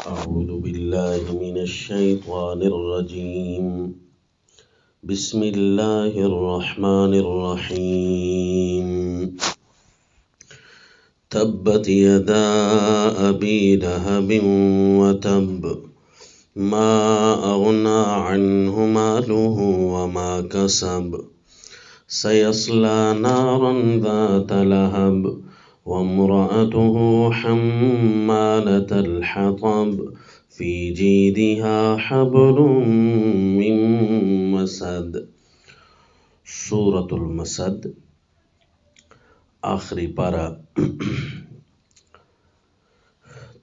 أعوذ بالله من الشيطان الرجيم. بسم الله الرحمن الرحيم. تبت يدا أبي لهب وتب ما أغنى عنه ماله وما كسب سيصلى نارا ذات لهب وامرأته حمالة الحطب في جيدها حبل من مسد. سورة المسد آخری پارہ.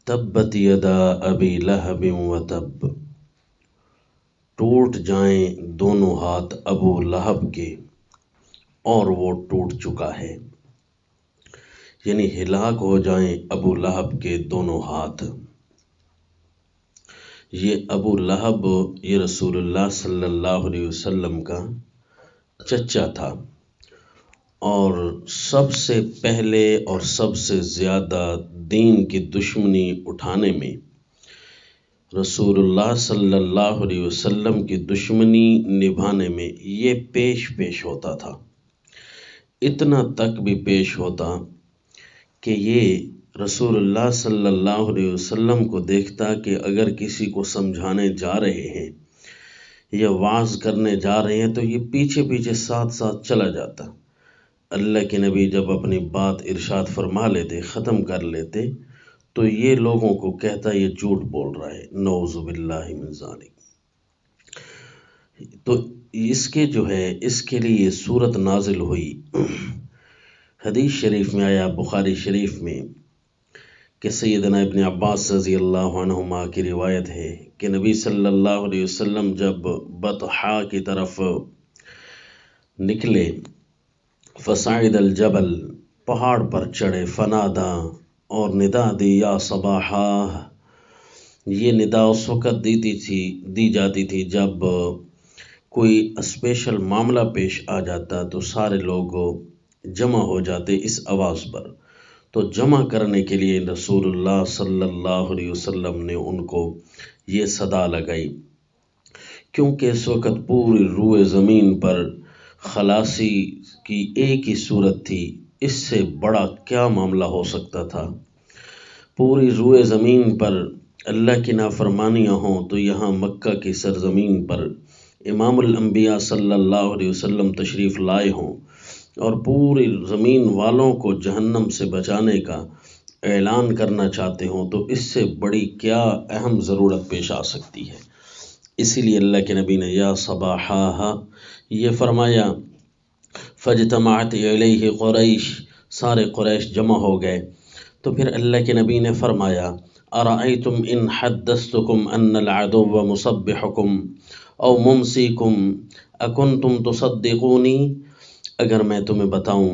تبت یدا ابی لہب وتب، ٹوٹ جائیں دونوں ہاتھ ابو لہب کے اور وہ ٹوٹ چکا ہے، یعنی ہلاک ہو جائیں ابو لہب کے دونوں ہاتھ. یہ ابو لہب یہ رسول اللہ صلی اللہ علیہ وسلم کا چچا تھا، اور سب سے پہلے اور سب سے زیادہ دین کی دشمنی اٹھانے میں، رسول اللہ صلی اللہ علیہ وسلم کی دشمنی نبھانے میں یہ پیش ہوتا تھا. اتنا تک بھی پیش ہوتا کہ یہ رسول اللہ صلی اللہ علیہ وسلم کو دیکھتا کہ اگر کسی کو سمجھانے جا رہے ہیں یا وعظ کرنے جا رہے ہیں تو یہ پیچھے ساتھ چلا جاتا. اللہ کے نبی جب اپنی بات ارشاد فرما لیتے، ختم کر لیتے، تو یہ لوگوں کو کہتا یہ جھوٹ بول رہا ہے، نعوذ باللہ من ذالک. تو اس کے لیے یہ سورت نازل ہوئی. حدیث شریف میں آیا، بخاری شریف میں، کہ سیدنا ابن عباس رضی اللہ عنہما کی روایت ہے کہ نبی صلی اللہ علیہ وسلم جب بطحا کی طرف نکلے، فصعد الجبل، پہاڑ پر چڑھے، فنادا، اور ندا دی، یا صباحا. یہ ندا اس وقت دی جاتی تھی جب کوئی اسپیشل معاملہ پیش آ جاتا تو سارے لوگ جمع ہو جاتے اس آواز پر. تو جمع کرنے کے لیے رسول اللہ صلی اللہ علیہ وسلم نے ان کو یہ صدا لگائی، کیونکہ اس وقت پوری روئے زمین پر خلاصی کی ایک ہی صورت تھی. اس سے بڑا کیا معاملہ ہو سکتا تھا؟ پوری روئے زمین پر اللہ کی نافرمانیاں ہوں تو یہاں مکہ کی سرزمین پر امام الانبیاء صلی اللہ علیہ وسلم تشریف لائے ہوں اور پوری زمین والوں کو جہنم سے بچانے کا اعلان کرنا چاہتے ہوں، تو اس سے بڑی کیا اہم ضرورت پیش آ سکتی ہے. اسی لیے اللہ کے نبی نے یا صباحا یہ فرمایا. فاجتمعت الیہ قریش، سارے قریش جمع ہو گئے. تو پھر اللہ کے نبی نے فرمایا ارأیتم ان حدثتکم ان العدو مصبحکم او ممسیکم اکنتم تصدقونی. اگر میں تمہیں بتاؤں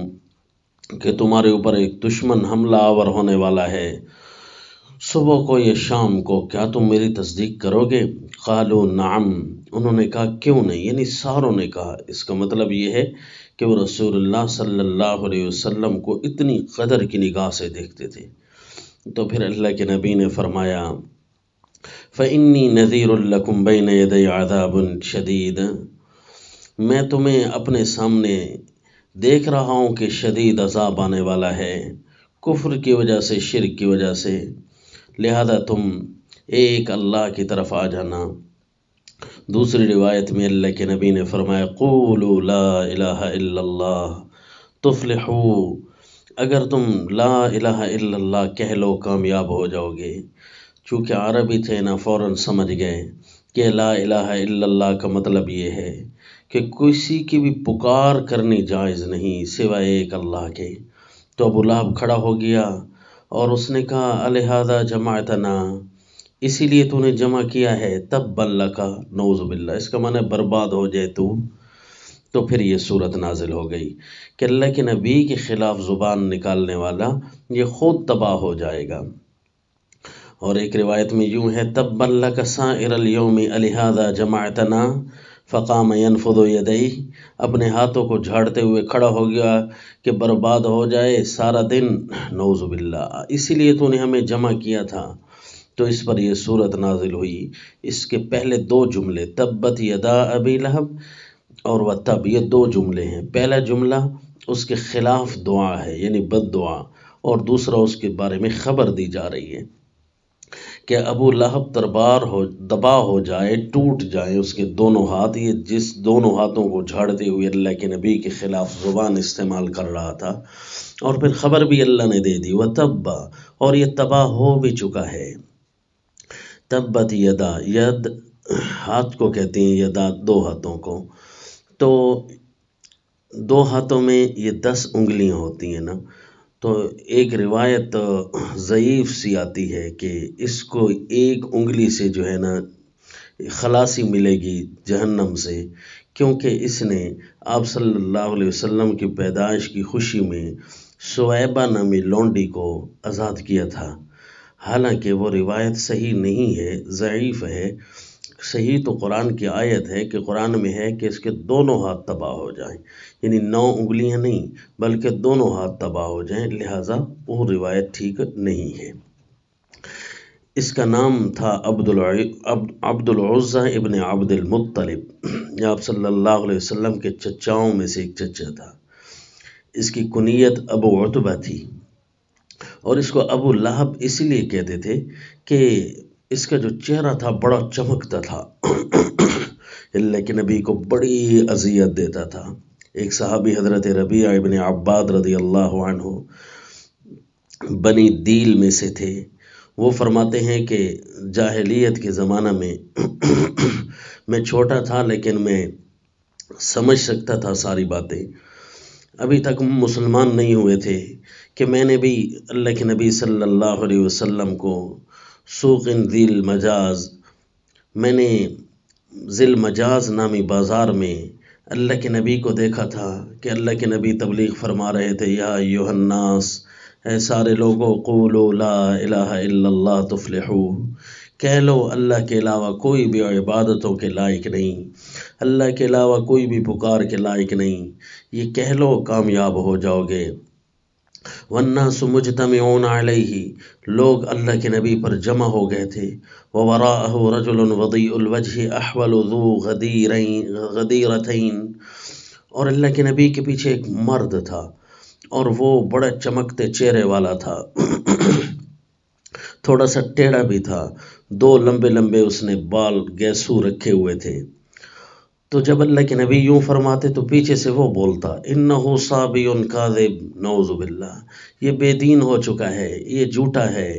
کہ تمہارے اوپر ایک دشمن حملہ آور ہونے والا ہے صبح کو یا شام کو، کیا تم میری تصدیق کرو گے؟ قالوا نعم، انہوں نے کہا کیوں نہیں، یعنی ساروں نے کہا. اس کا مطلب یہ ہے کہ وہ رسول اللہ صلی اللہ علیہ وسلم کو اتنی قدر کی نگاہ سے دیکھتے تھے. تو پھر اللہ کے نبی نے فرمایا فإنی نذیر لکم بین یدی عذاب شدید، میں تمہیں اپنے سامنے دیکھ رہا ہوں کہ شدید عذاب آنے والا ہے، کفر کی وجہ سے، شرک کی وجہ سے، لہذا تم ایک اللہ کی طرف آ جانا. دوسری روایت میں اللہ کے نبی نے فرمایا قولوا لا الہ الا اللہ تفلحوا، اگر تم لا الہ الا اللہ کہہ لو کامیاب ہو جاؤ گے. چونکہ عربی تھے نا، فوراً سمجھ گئے کہ لا الہ الا اللہ کا مطلب یہ ہے کہ کسی کی بھی پکار کرنی جائز نہیں سوائے ایک اللہ کے. تو ابو لہب کھڑا ہو گیا اور اس نے کہا الہذا جمعتنا، اسی لیے تو نے جمع کیا ہے، تبا لک، نعوذ باللہ، اس کا معنی برباد ہو جائے تو. تو پھر یہ صورت نازل ہو گئی کہ اللہ کے نبی کے خلاف زبان نکالنے والا یہ خود تباہ ہو جائے گا. اور ایک روایت میں یوں ہے تبا لک سائر اليوم الہذا جمعتنا فقام ينفض یدیہ، اپنے ہاتھوں کو جھاڑتے ہوئے کھڑا ہو گیا کہ برباد ہو جائے سارا دن، نعوذ باللہ، اسی لیے تو نے ہمیں جمع کیا تھا. تو اس پر یہ صورت نازل ہوئی۔ اس کے پہلے دو جملے تبت یدا ابی لہب اور وتب، یہ دو جملے ہیں۔ پہلا جملہ اس کے خلاف دعا ہے، یعنی بد دعا، اور دوسرا اس کے بارے میں خبر دی جا رہی ہے کہ ابو لہب تباہ ہو جائے، ٹوٹ جائے اس کے دونوں ہاتھ، یہ جس دونوں ہاتھوں کو جھاڑتے ہوئے اللہ کے نبی کے خلاف زبان استعمال کر رہا تھا، اور پھر خبر بھی اللہ نے دے دی وتب، اور یہ تباہ ہو بھی چکا ہے۔ تبت یدا، ید ہاتھ کو کہتے ہیں، یدا دو ہاتھوں کو، تو دو ہاتھوں میں یہ 10 انگلیاں ہوتی ہیں نا، تو ایک روایت ضعیف سی آتی ہے کہ اس کو ایک انگلی سے جو ہے نا خلاصی ملے گی جہنم سے، کیونکہ اس نے آپ صلی اللہ علیہ وسلم کی پیدائش کی خوشی میں سویبہ نامی لونڈی کو آزاد کیا تھا۔ حالانکہ وہ روایت صحیح نہیں ہے، ضعیف ہے۔ صحیح تو قرآن کی آیت ہے کہ قرآن میں ہے کہ اس کے دونوں ہاتھ تباہ ہو جائیں، یعنی 9 انگلیاں نہیں بلکہ دونوں ہاتھ تباہ ہو جائیں، لہٰذا وہ روایت ٹھیک نہیں ہے۔ اس کا نام تھا عبد العزہ ابن عبد المطلب، یہ آپ صلی اللہ علیہ وسلم کے چچاؤں میں سے ایک چچا تھا۔ اس کی کنیت ابو عتبہ تھی، اور اس کو ابو لہب اس لیے کہتے تھے کہ اس کا جو چہرہ تھا بڑا چمکتا تھا، اللہ کے نبی کو بڑی اذیت دیتا تھا۔ ایک صحابی حضرت ربیعہ ابن عباد رضی اللہ عنہ بنی دیل میں سے تھے، وہ فرماتے ہیں کہ جاہلیت کے زمانہ میں چھوٹا تھا لیکن میں سمجھ سکتا تھا ساری باتیں، ابھی تک مسلمان نہیں ہوئے تھے کہ میں نے بھی اللہ کے نبی صلی اللہ علیہ وسلم کو سوق ذی المجاز، میں نے ذی المجاز نامی بازار میں اللہ کے نبی کو دیکھا تھا کہ اللہ کے نبی تبلیغ فرما رہے تھے، یا ایھا الناس، اے سارے لوگوں، قولوا لا الہ الا اللہ تفلحوا، کہہ لو اللہ کے علاوہ کوئی بھی عبادتوں کے لائق نہیں، اللہ کے علاوہ کوئی بھی پکار کے لائق نہیں، یہ کہہ لو کامیاب ہو جاؤ گے۔ والناس مجتمعون علیہ، لوگ اللہ کے نبی پر جمع ہو گئے تھے۔ ووراءہ رجل وضیء الوجہ احول ذو غدیرتین، اور اللہ کے نبی کے پیچھے ایک مرد تھا اور وہ بڑا چمکتے چہرے والا تھا، تھوڑا سا ٹیڑھا بھی تھا، 2 لمبے لمبے اس نے بال گیسو رکھے ہوئے تھے۔ تو جب اللہ کے نبی یوں فرماتے تو پیچھے سے وہ بولتا، انہ صابی کاذب، نعوذ باللہ، یہ بے دین ہو چکا ہے، یہ جھوٹا ہے۔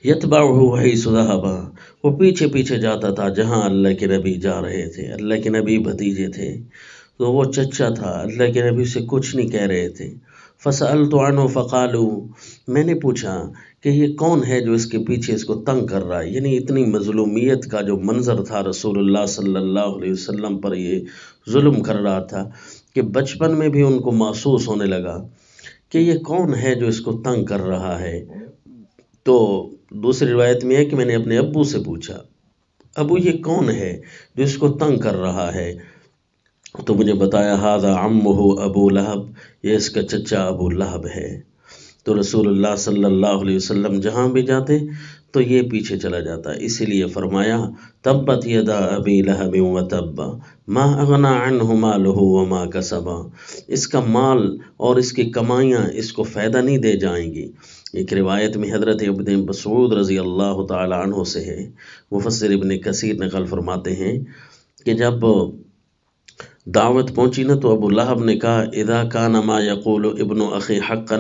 یتبعہ حیث ذہب، وہ پیچھے پیچھے جاتا تھا جہاں اللہ کے نبی جا رہے تھے، اللہ کے نبی بھتیجے تھے، تو وہ چچا تھا، اللہ کے نبی سے کچھ نہیں کہہ رہے تھے۔ فسألت عنہ فقالوا، میں نے پوچھا کہ یہ کون ہے جو اس کے پیچھے اس کو تنگ کر رہا ہے، یعنی اتنی مظلومیت کا جو منظر تھا رسول اللہ صلی اللہ علیہ وسلم پر یہ ظلم کر رہا تھا کہ بچپن میں بھی ان کو محسوس ہونے لگا کہ یہ کون ہے جو اس کو تنگ کر رہا ہے۔ تو دوسری روایت میں ہے کہ میں نے اپنے ابو سے پوچھا، ابو یہ کون ہے جو اس کو تنگ کر رہا ہے؟ تو مجھے بتایا ھذا عمہ ابو لہب، یہ اس کا چچا ابو لہب ہے۔ تو رسول اللہ صلی اللہ علیہ وسلم جہاں بھی جاتے تو یہ پیچھے چلا جاتا، اسی لیے فرمایا تبت یدا ابی لہب وتب ما اغنی عنہ مالہ وما کسب، اس کا مال اور اس کی کمائیاں اس کو فائدہ نہیں دے جائیں گی۔ ایک روایت میں حضرت ابن مسعود رضی اللہ تعالی عنہ سے ہے، مفسر ابن کثیر نقل فرماتے ہیں کہ جب دعوت پہنچی نا تو ابو لہب نے کہا اذا کان ما یقول ابن اخی حقا،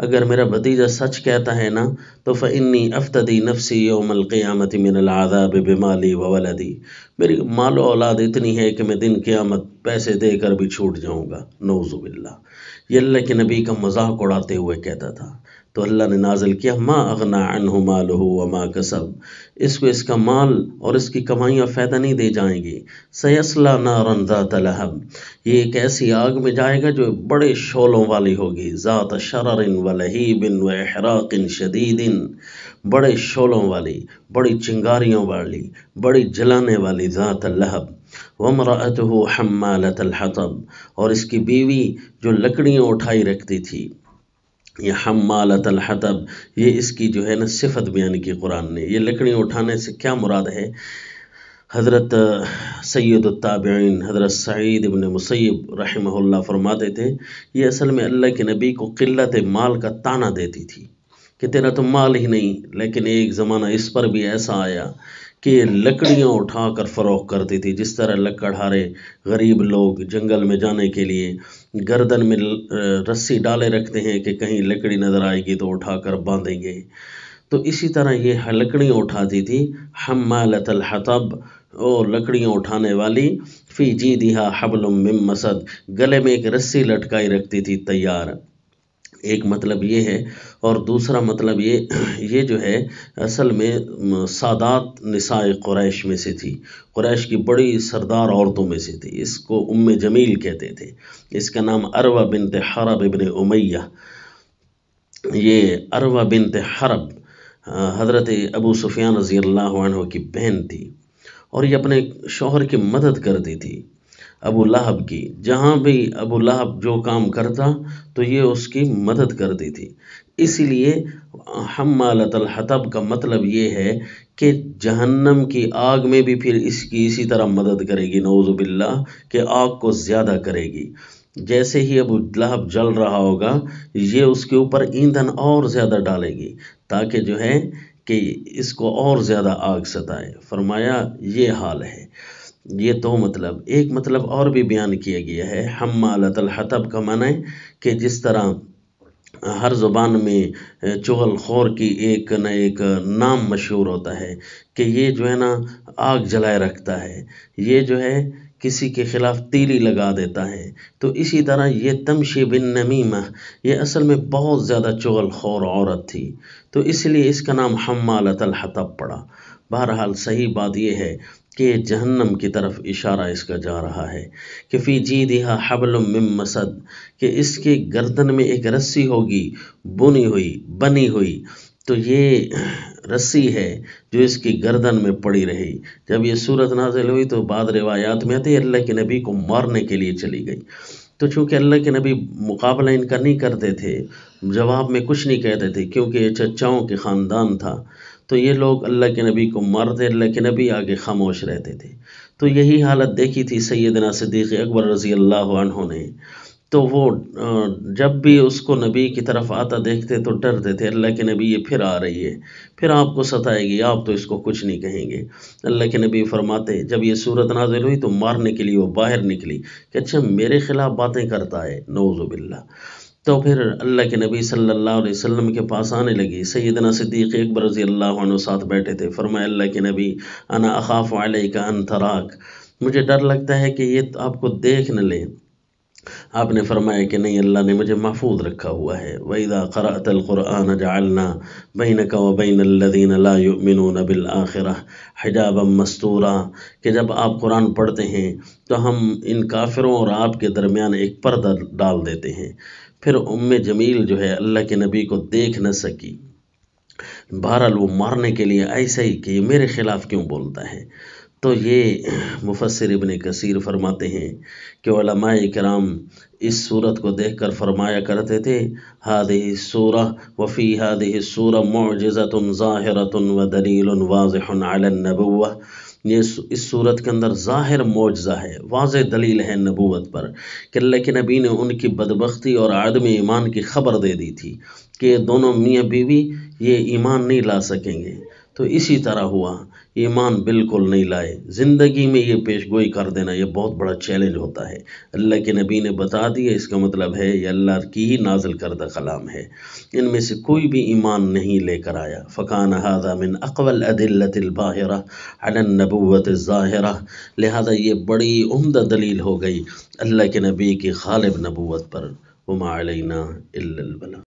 اگر میرا بھتیجا سچ کہتا ہے نا تو فانی افتدی نفسی یوم القیامت من العذاب بمالی وولدی، میری مال و اولاد اتنی ہے کہ میں دن قیامت پیسے دے کر بھی چھوٹ جاؤں گا، نعوذ باللہ۔ یہ اللہ کے نبی کا مذاق اڑاتے ہوئے کہتا تھا، تو اللہ نے نازل کیا ما اغنی عنہ مالہ وما کسب، اس کو اس کا مال اور اس کی کمائیاں فائدہ نہیں دے جائیں گی۔ سیصلی نارا ذات لہب، یہ ایک ایسی آگ میں جائے گا جو بڑے شعلوں والی ہوگی، ذات شرر ولہیب واحراق شدید، بڑے شعلوں والی، بڑی چنگاریوں والی، بڑی جلانے والی، ذات لہب۔ وامرأتہ حمالۃ الحطب، اور اس کی بیوی جو لکڑیاں اٹھائی رکھتی تھی، یہ حمالۃ الحطب، یہ اس کی جو ہے نا صفت بیان کی قرآن نے۔ یہ لکڑیاں اٹھانے سے کیا مراد ہے؟ حضرت سید التابعین حضرت سعید ابن مسیب رحمہ اللہ فرماتے تھے یہ اصل میں اللہ کے نبی کو قلت مال کا طعنہ دیتی تھی کہ تیرا تو مال ہی نہیں، لیکن ایک زمانہ اس پر بھی ایسا آیا کہ یہ لکڑیاں اٹھا کر فروخت کرتی تھی، جس طرح لکڑہارے غریب لوگ جنگل میں جانے کے لیے گردن میں رسی ڈالے رکھتے ہیں کہ کہیں لکڑی نظر آئے گی تو اٹھا کر باندھیں گے، تو اسی طرح یہ لکڑیاں اٹھاتی تھی حمالۃ الحطب، اور لکڑیاں اٹھانے والی، فی جیدہا حبل من مسد، گلے میں ایک رسی لٹکائی رکھتی تھی تیار۔ ایک مطلب یہ ہے، اور دوسرا مطلب یہ جو ہے اصل میں سادات نساء قریش میں سے تھی، قریش کی بڑی سردار عورتوں میں سے تھی، اس کو ام جمیل کہتے تھے، اس کا نام عروہ بنت حرب ابن امیہ، یہ عروہ بنت حرب حضرت ابو سفیان رضی اللہ عنہ کی بہن تھی، اور یہ اپنے شوہر کی مدد کرتی تھی ابو لہب کی، جہاں بھی ابو لہب جو کام کرتا تو یہ اس کی مدد کرتی تھی، اسی لیے حمالۃ الحطب کا مطلب یہ ہے کہ جہنم کی آگ میں بھی پھر اس کی اسی طرح مدد کرے گی، نعوذ باللہ، کہ آگ کو زیادہ کرے گی، جیسے ہی ابو لہب جل رہا ہوگا یہ اس کے اوپر ایندھن اور زیادہ ڈالے گی تاکہ جو ہے کہ اس کو اور زیادہ آگ ستائے، فرمایا یہ حال ہے۔ یہ دو مطلب، ایک مطلب اور بھی بیان کیا گیا ہے حمالۃ الحطب کا معنی کہ جس طرح ہر زبان میں چغل خور کی ایک نہ ایک نام مشہور ہوتا ہے کہ یہ جو ہے نا آگ جلائے رکھتا ہے، یہ جو ہے کسی کے خلاف تیلی لگا دیتا ہے، تو اسی طرح یہ تمشی بن نمیمہ، یہ اصل میں بہت زیادہ چغل خور عورت تھی، تو اس لیے اس کا نام حمالۃ الحطب پڑا۔ بہرحال صحیح بات یہ ہے کہ جہنم کی طرف اشارہ اس کا جا رہا ہے کہ فی جیدہا حبل من مسد، کہ اس کے گردن میں ایک رسی ہوگی بنی ہوئی، تو یہ رسی ہے جو اس کی گردن میں پڑی رہی۔ جب یہ صورت نازل ہوئی تو بعض روایات میں آتی اللہ کے نبی کو مارنے کے لیے چلی گئی، تو چونکہ اللہ کے نبی مقابلہ ان کا نہیں کرتے تھے، جواب میں کچھ نہیں کہتے تھے، کیونکہ یہ چچاؤں کے خاندان تھا، تو یہ لوگ اللہ کے نبی کو مارتے، اللہ کے نبی آگے خاموش رہتے تھے، تو یہی حالت دیکھی تھی سیدنا صدیق اکبر رضی اللہ عنہ نے، تو وہ جب بھی اس کو نبی کی طرف آتا دیکھتے تو ڈرتے تھے، اللہ کے نبی یہ پھر آ رہی ہے، پھر آپ کو ستائے گی، آپ تو اس کو کچھ نہیں کہیں گے۔ اللہ کے نبی فرماتے جب یہ صورت نازل ہوئی تو مارنے کے لیے وہ باہر نکلی کہ اچھا میرے خلاف باتیں کرتا ہے، نعوذ باللہ، تو پھر اللہ کے نبی صلی اللہ علیہ وسلم کے پاس آنے لگی، سیدنا صدیق اکبر رضی اللہ عنہ ساتھ بیٹھے تھے، فرمایا اللہ کے نبی انا اخاف علیک ان تراک، مجھے ڈر لگتا ہے کہ یہ آپ کو دیکھ نہ لیں۔ آپ نے فرمایا کہ نہیں، اللہ نے مجھے محفوظ رکھا ہوا ہے، وَإِذَا قَرَأْتَ الْقُرْآنَ جَعَلْنَا بَيْنَكَ وَبَيْنَ الَّذِينَ لَا يُؤْمِنُونَ بِالْآخِرَةِ حِجَابًا مَسْتُورًا، کہ جب آپ قرآن پڑھتے ہیں تو ہم ان کافروں اور آپ کے درمیان ایک پردہ ڈال دیتے ہیں۔ پھر ام جمیل جو ہے اللہ کے نبی کو دیکھ نہ سکی، بہرحال وہ مارنے کے لیے ایسا ہی کہ یہ میرے خلاف کیوں بولتا ہے، تو یہ مفسر ابن کثیر فرماتے ہیں کہ علماء کرام اس صورت کو دیکھ کر فرمایا کرتے تھے هذه السورة وفي هذه السورة معجزة ظاهرة ودلیل واضح على النبوة، یہ اس صورت کے اندر ظاہر معجزہ ہے، واضح دلیل ہے نبوت پر، کہ اللہ کے نبی نے ان کی بدبختی اور عدم ایمان کی خبر دے دی تھی کہ یہ دونوں میاں بیوی یہ ایمان نہیں لا سکیں گے، تو اسی طرح ہوا، ایمان بالکل نہیں لائے، زندگی میں یہ پیش گوئی کر دینا یہ بہت بڑا چیلنج ہوتا ہے، اللہ کے نبی نے بتا دیا، اس کا مطلب ہے یہ اللہ کی ہی نازل کردہ کلام ہے، ان میں سے کوئی بھی ایمان نہیں لے کر آیا، فَكَانَ هَذَا مِنْ أَقْوَى الْأَدِلَّةِ الْبَاهِرَةِ عَلَى النَّبُوَّةِ الظَّاهِرَةِ، لہذا یہ بڑی عمدہ دلیل ہو گئی اللہ کے نبی کی غالب نبوت پر، وَمَا عَلَيْنَا إِلَّا الْبَلَاغُ۔